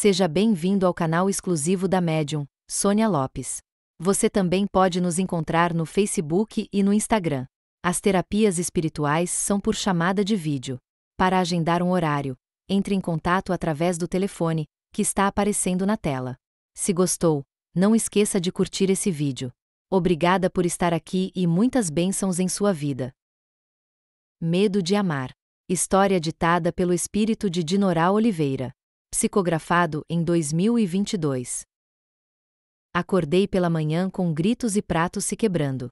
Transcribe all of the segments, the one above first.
Seja bem-vindo ao canal exclusivo da médium, Sônia Lopes. Você também pode nos encontrar no Facebook e no Instagram. As terapias espirituais são por chamada de vídeo. Para agendar um horário, entre em contato através do telefone, que está aparecendo na tela. Se gostou, não esqueça de curtir esse vídeo. Obrigada por estar aqui e muitas bênçãos em sua vida. Medo de amar. História ditada pelo espírito de Dinorá Oliveira. Psicografado em 2022. Acordei pela manhã com gritos e pratos se quebrando.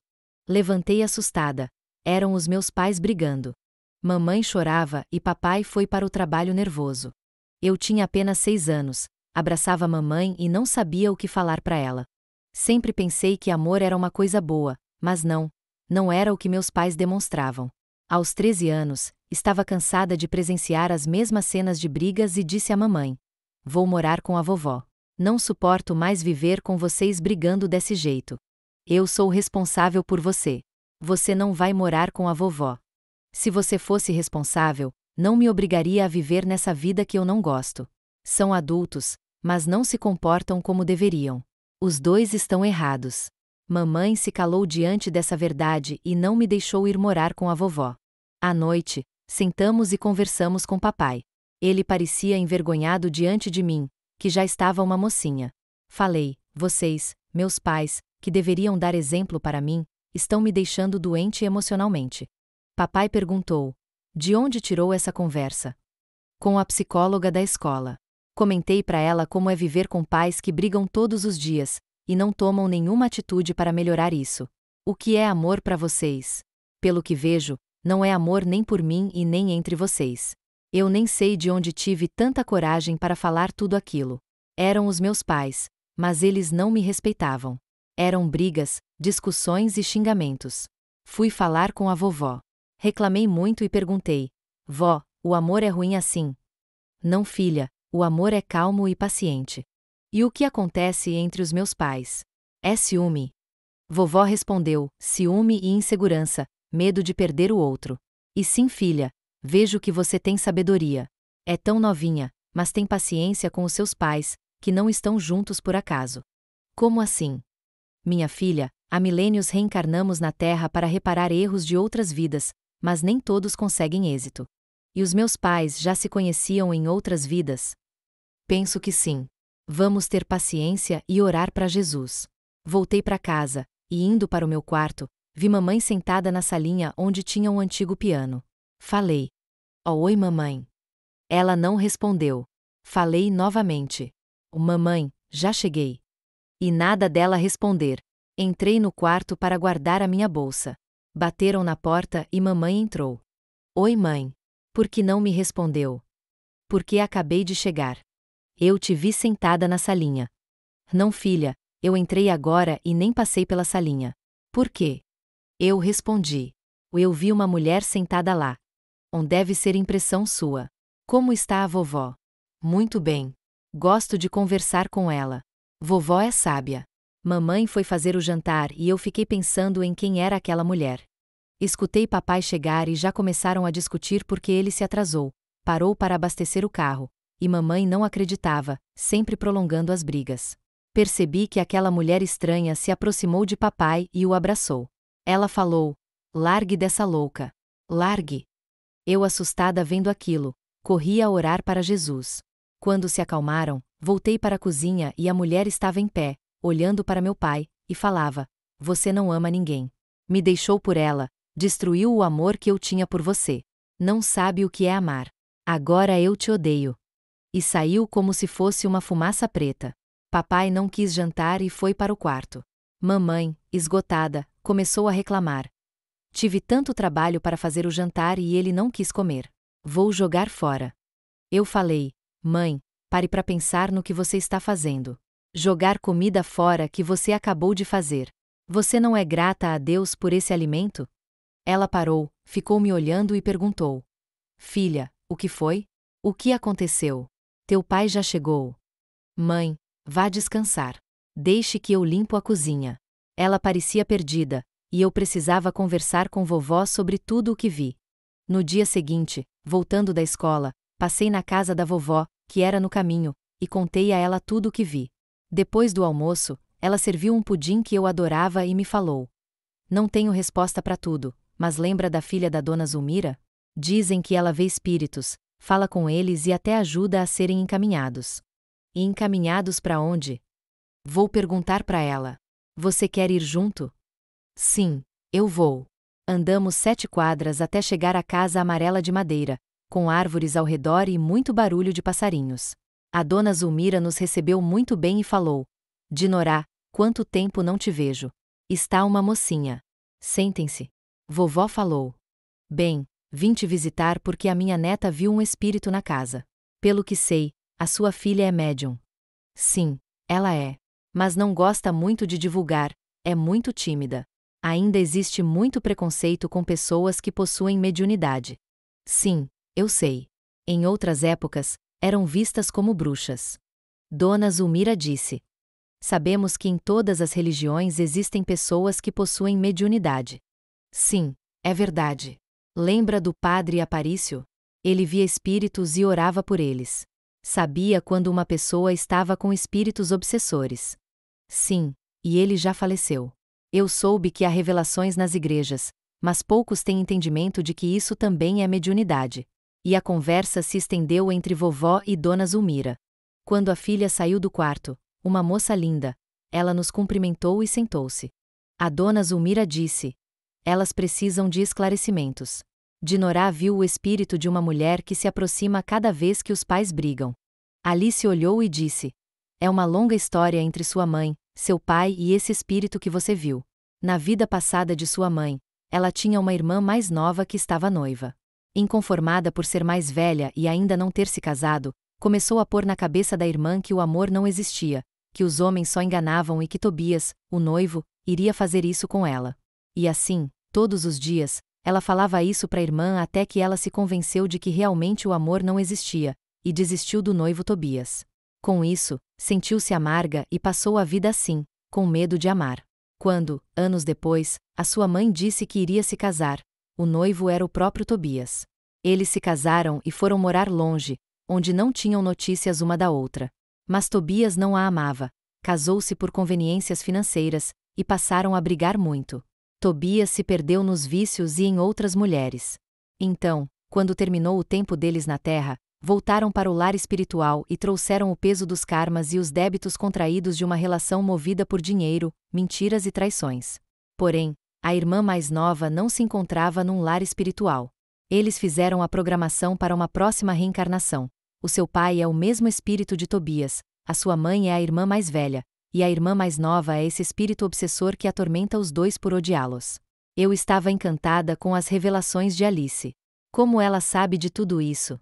Levantei assustada. Eram os meus pais brigando. Mamãe chorava e papai foi para o trabalho nervoso. Eu tinha apenas 6 anos, abraçava mamãe e não sabia o que falar para ela. Sempre pensei que amor era uma coisa boa, mas não era o que meus pais demonstravam. Aos 13 anos, estava cansada de presenciar as mesmas cenas de brigas e disse à mamãe: "Vou morar com a vovó. Não suporto mais viver com vocês brigando desse jeito. Eu sou responsável por você. Você não vai morar com a vovó. Se você fosse responsável, não me obrigaria a viver nessa vida que eu não gosto. São adultos, mas não se comportam como deveriam. Os dois estão errados." Mamãe se calou diante dessa verdade e não me deixou ir morar com a vovó. À noite, sentamos e conversamos com papai. Ele parecia envergonhado diante de mim, que já estava uma mocinha. Falei: "Vocês, meus pais, que deveriam dar exemplo para mim, estão me deixando doente emocionalmente." Papai perguntou: "De onde tirou essa conversa?" "Com a psicóloga da escola. Comentei para ela como é viver com pais que brigam todos os dias, e não tomam nenhuma atitude para melhorar isso. O que é amor para vocês? Pelo que vejo, não é amor nem por mim e nem entre vocês. Eu nem sei de onde tive tanta coragem para falar tudo aquilo. Eram os meus pais, mas eles não me respeitavam. Eram brigas, discussões e xingamentos. Fui falar com a vovó. Reclamei muito e perguntei: "Vó, o amor é ruim assim?" "Não, filha, o amor é calmo e paciente." "E o que acontece entre os meus pais? É ciúme?" Vovó respondeu: "Ciúme e insegurança, medo de perder o outro." "E sim, filha, vejo que você tem sabedoria. É tão novinha, mas tem paciência com os seus pais, que não estão juntos por acaso." "Como assim?" "Minha filha, há milênios reencarnamos na Terra para reparar erros de outras vidas, mas nem todos conseguem êxito. E os meus pais já se conheciam em outras vidas?" "Penso que sim. Vamos ter paciência e orar para Jesus." Voltei para casa, e indo para o meu quarto, vi mamãe sentada na salinha onde tinha um antigo piano. Falei: "Oh, oi, mamãe." Ela não respondeu. Falei novamente: "Mamãe, já cheguei." E nada dela responder. Entrei no quarto para guardar a minha bolsa. Bateram na porta e mamãe entrou. "Oi, mãe. Por que não me respondeu?" "Porque acabei de chegar. Eu te vi sentada na salinha." "Não, filha, eu entrei agora e nem passei pela salinha." "Por quê?" Eu respondi: "Eu vi uma mulher sentada lá." Deve ser impressão sua." "Como está a vovó?" "Muito bem. Gosto de conversar com ela. Vovó é sábia." Mamãe foi fazer o jantar e eu fiquei pensando em quem era aquela mulher. Escutei papai chegar e já começaram a discutir porque ele se atrasou, parou para abastecer o carro, e mamãe não acreditava, sempre prolongando as brigas. Percebi que aquela mulher estranha se aproximou de papai e o abraçou. Ela falou: "Largue dessa louca. Largue." Eu, assustada vendo aquilo, corri a orar para Jesus. Quando se acalmaram, voltei para a cozinha e a mulher estava em pé, olhando para meu pai, e falava: "Você não ama ninguém. Me deixou por ela, destruiu o amor que eu tinha por você. Não sabe o que é amar. Agora eu te odeio." E saiu como se fosse uma fumaça preta. Papai não quis jantar e foi para o quarto. Mamãe, esgotada, começou a reclamar: "Tive tanto trabalho para fazer o jantar e ele não quis comer. Vou jogar fora." Eu falei: "Mãe, pare para pensar no que você está fazendo. Jogar comida fora que você acabou de fazer. Você não é grata a Deus por esse alimento?" Ela parou, ficou me olhando e perguntou: "Filha, o que foi? O que aconteceu? Teu pai já chegou?" "Mãe, vá descansar. Deixe que eu limpo a cozinha." Ela parecia perdida, e eu precisava conversar com vovó sobre tudo o que vi. No dia seguinte, voltando da escola, passei na casa da vovó, que era no caminho, e contei a ela tudo o que vi. Depois do almoço, ela serviu um pudim que eu adorava e me falou: não tenho resposta para tudo, mas lembra da filha da dona Zulmira? Dizem que ela vê espíritos, fala com eles e até ajuda a serem encaminhados. E encaminhados para onde? Vou perguntar para ela. Você quer ir junto? Sim, eu vou. Andamos 7 quadras até chegar à casa amarela de madeira, com árvores ao redor e muito barulho de passarinhos. A dona Zulmira nos recebeu muito bem e falou: Dinorá, quanto tempo não te vejo. Está uma mocinha. Sentem-se. Vovó falou. Bem, vim te visitar porque a minha neta viu um espírito na casa. Pelo que sei, a sua filha é médium. Sim, ela é. Mas não gosta muito de divulgar, é muito tímida. Ainda existe muito preconceito com pessoas que possuem mediunidade. Sim, eu sei. Em outras épocas, eram vistas como bruxas. Dona Zulmira disse: sabemos que em todas as religiões existem pessoas que possuem mediunidade. Sim, é verdade. Lembra do padre Aparício? Ele via espíritos e orava por eles. Sabia quando uma pessoa estava com espíritos obsessores. Sim, e ele já faleceu. Eu soube que há revelações nas igrejas, mas poucos têm entendimento de que isso também é mediunidade. E a conversa se estendeu entre vovó e dona Zulmira. Quando a filha saiu do quarto, uma moça linda, ela nos cumprimentou e sentou-se. A dona Zulmira disse: elas precisam de esclarecimentos. Dinorá viu o espírito de uma mulher que se aproxima cada vez que os pais brigam. Alice olhou e disse: é uma longa história entre sua mãe, seu pai e esse espírito que você viu. Na vida passada de sua mãe, ela tinha uma irmã mais nova que estava noiva. Inconformada por ser mais velha e ainda não ter se casado, começou a pôr na cabeça da irmã que o amor não existia, que os homens só enganavam e que Tobias, o noivo, iria fazer isso com ela. E assim, todos os dias, ela falava isso para a irmã até que ela se convenceu de que realmente o amor não existia, e desistiu do noivo Tobias. Com isso, sentiu-se amarga e passou a vida assim, com medo de amar. Quando, anos depois, a sua mãe disse que iria se casar, o noivo era o próprio Tobias. Eles se casaram e foram morar longe, onde não tinham notícias uma da outra. Mas Tobias não a amava, casou-se por conveniências financeiras, e passaram a brigar muito. Tobias se perdeu nos vícios e em outras mulheres. Então, quando terminou o tempo deles na terra, voltaram para o lar espiritual e trouxeram o peso dos karmas e os débitos contraídos de uma relação movida por dinheiro, mentiras e traições. Porém, a irmã mais nova não se encontrava num lar espiritual. Eles fizeram a programação para uma próxima reencarnação. O seu pai é o mesmo espírito de Tobias, a sua mãe é a irmã mais velha, e a irmã mais nova é esse espírito obsessor que atormenta os dois por odiá-los. Eu estava encantada com as revelações de Alice. Como ela sabe de tudo isso?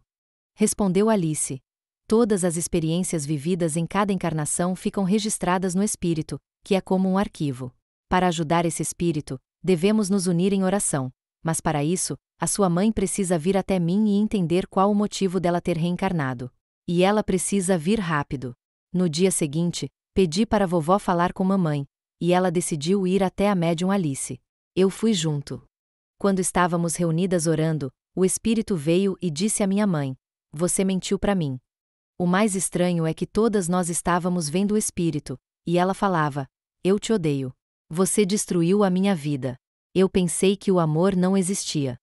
Respondeu Alice. Todas as experiências vividas em cada encarnação ficam registradas no espírito, que é como um arquivo. Para ajudar esse espírito, devemos nos unir em oração, mas para isso, a sua mãe precisa vir até mim e entender qual o motivo dela ter reencarnado. E ela precisa vir rápido. No dia seguinte, pedi para a vovó falar com mamãe, e ela decidiu ir até a médium Alice. Eu fui junto. Quando estávamos reunidas orando, o espírito veio e disse à minha mãe: você mentiu para mim. O mais estranho é que todas nós estávamos vendo o espírito, e ela falava: eu te odeio. Você destruiu a minha vida. Eu pensei que o amor não existia.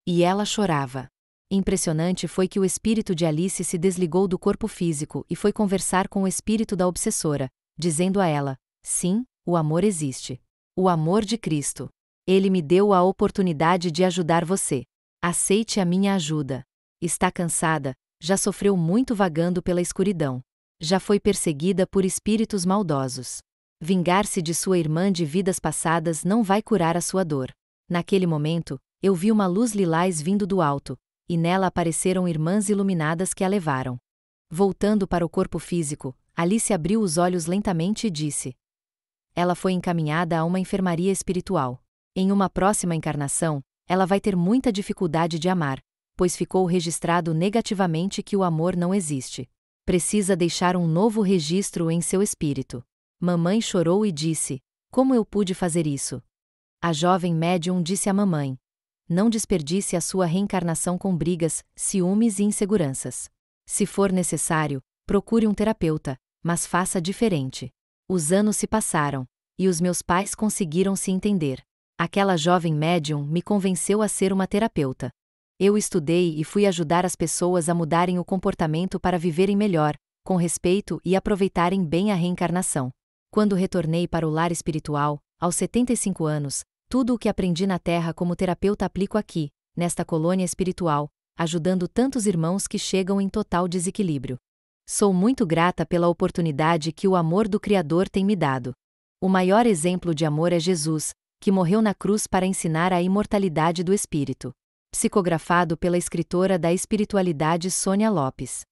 E ela chorava. Impressionante foi que o espírito de Alice se desligou do corpo físico e foi conversar com o espírito da obsessora, dizendo a ela: sim, o amor existe. O amor de Cristo. Ele me deu a oportunidade de ajudar você. Aceite a minha ajuda. Está cansada, já sofreu muito vagando pela escuridão. Já foi perseguida por espíritos maldosos. Vingar-se de sua irmã de vidas passadas não vai curar a sua dor. Naquele momento, eu vi uma luz lilás vindo do alto, e nela apareceram irmãs iluminadas que a levaram. Voltando para o corpo físico, Alice abriu os olhos lentamente e disse: ela foi encaminhada a uma enfermaria espiritual. Em uma próxima encarnação, ela vai ter muita dificuldade de amar, pois ficou registrado negativamente que o amor não existe. Precisa deixar um novo registro em seu espírito. Mamãe chorou e disse: como eu pude fazer isso? A jovem médium disse à mamãe: não desperdice a sua reencarnação com brigas, ciúmes e inseguranças. Se for necessário, Procure um terapeuta, mas faça diferente. Os anos se passaram, e os meus pais conseguiram se entender. Aquela jovem médium me convenceu a ser uma terapeuta. Eu estudei e fui ajudar as pessoas a mudarem o comportamento para viverem melhor, com respeito e aproveitarem bem a reencarnação. Quando retornei para o lar espiritual, aos 75 anos, tudo o que aprendi na Terra como terapeuta aplico aqui, nesta colônia espiritual, ajudando tantos irmãos que chegam em total desequilíbrio. Sou muito grata pela oportunidade que o amor do Criador tem me dado. O maior exemplo de amor é Jesus, que morreu na cruz para ensinar a imortalidade do espírito. Psicografado pela escritora da espiritualidade Sônia Lopes.